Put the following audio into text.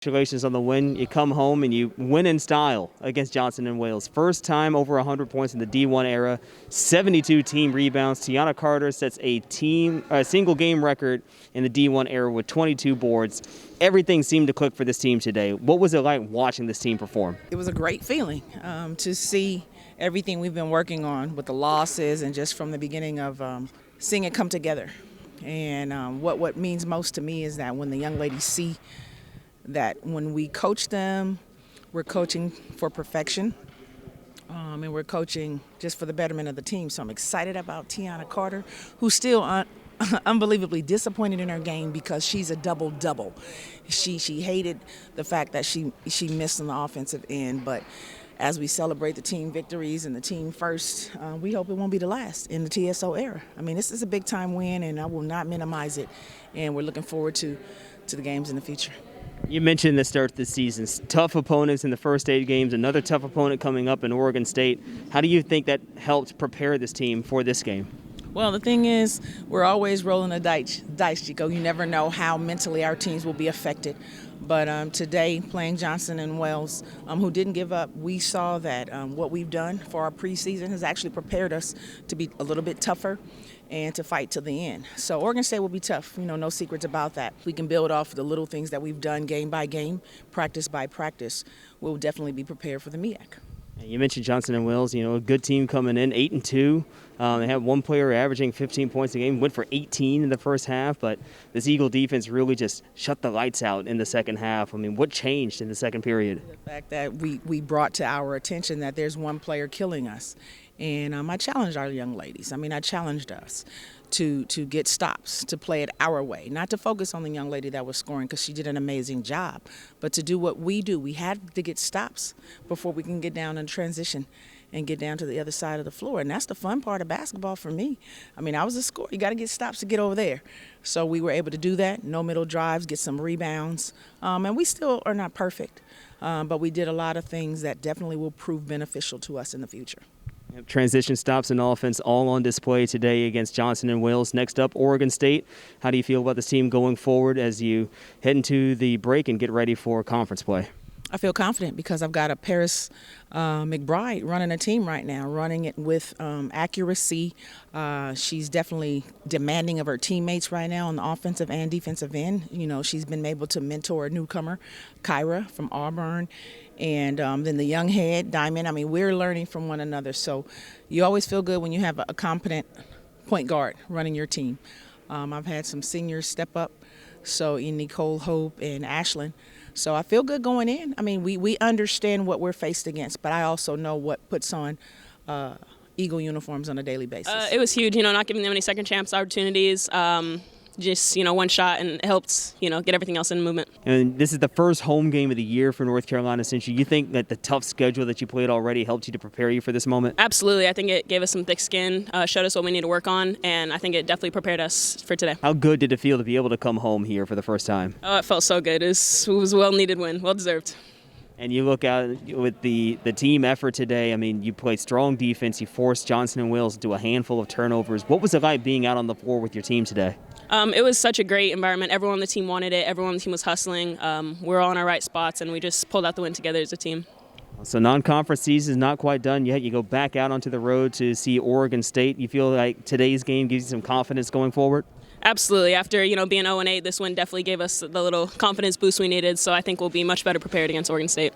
Congratulations on the win. You come home and you win in style against Johnson & Wales. First time over 100 points in the D1 era, 72 team rebounds. Tianna Carter sets a single game record in the D1 era with 22 boards. Everything seemed to click for this team today. What was it like watching this team perform? It was a great feeling to see everything we've been working on with the losses and just from the beginning of seeing it come together. And what means most to me is that when the young ladies see that when we coach them, we're coaching for perfection, and we're coaching just for the betterment of the team. So I'm excited about Tianna Carter, who's still unbelievably disappointed in her game because she's a double-double. She hated the fact that she missed on the offensive end, but as we celebrate the team victories and the team first, we hope it won't be the last in the TSO era. I mean, this is a big-time win, and I will not minimize it, and we're looking forward to the games in the future. You mentioned the start of the season. Tough opponents in the first 8 games, another tough opponent coming up in Oregon State. How do you think that helped prepare this team for this game? Well, the thing is, we're always rolling the dice, Chico. You never know how mentally our teams will be affected. But today, playing Johnson & Wales, who didn't give up, we saw that what we've done for our preseason has actually prepared us to be a little bit tougher and to fight to the end. So Oregon State will be tough. No secrets about that. We can build off the little things that we've done game by game, practice by practice. We'll definitely be prepared for the MEAC. You mentioned Johnson & Wales, a good team coming in, 8-2. They have one player averaging 15 points a game, went for 18 in the first half, but this Eagle defense really just shut the lights out in the second half. I mean, what changed in the second period? The fact that we brought to our attention that there's one player killing us. And I challenged our young ladies. I challenged us to get stops, to play it our way, not to focus on the young lady that was scoring because she did an amazing job, but to do what we do. We had to get stops before we can get down and transition and get down to the other side of the floor. And that's the fun part of basketball for me. I was a scorer. You got to get stops to get over there. So we were able to do that, no middle drives, get some rebounds. And we still are not perfect, but we did a lot of things that definitely will prove beneficial to us in the future. Transition stops and offense all on display today against Johnson & Wales. Next up, Oregon State. How do you feel about this team going forward as you head into the break and get ready for conference play? I feel confident because I've got a Paris McBride running a team right now, running it with accuracy. She's definitely demanding of her teammates right now on the offensive and defensive end. She's been able to mentor a newcomer, Kyra from Auburn, and then the young head, Diamond. We're learning from one another. So you always feel good when you have a competent point guard running your team. I've had some seniors step up, so in Nicole Hope and Ashlyn. So I feel good going in. We understand what we're faced against, but I also know what puts on Eagle uniforms on a daily basis. It was huge, not giving them any second chance opportunities. Just, one shot, and it helped, get everything else in movement. And this is the first home game of the year for North Carolina Central. You think that the tough schedule that you played already helped you to prepare you for this moment? Absolutely. I think it gave us some thick skin, showed us what we need to work on, and I think it definitely prepared us for today. How good did it feel to be able to come home here for the first time? Oh, it felt so good. It was a well-needed win, well-deserved. And you look out with the team effort today. You played strong defense. You forced Johnson & Wales to do a handful of turnovers. What was it like being out on the floor with your team today? It was such a great environment. Everyone on the team wanted it. Everyone on the team was hustling. We're all in our right spots, and we just pulled out the win together as a team. So non-conference season is not quite done yet. You go back out onto the road to see Oregon State. You feel like today's game gives you some confidence going forward? Absolutely. After being 0-8, this win definitely gave us the little confidence boost we needed. So I think we'll be much better prepared against Oregon State.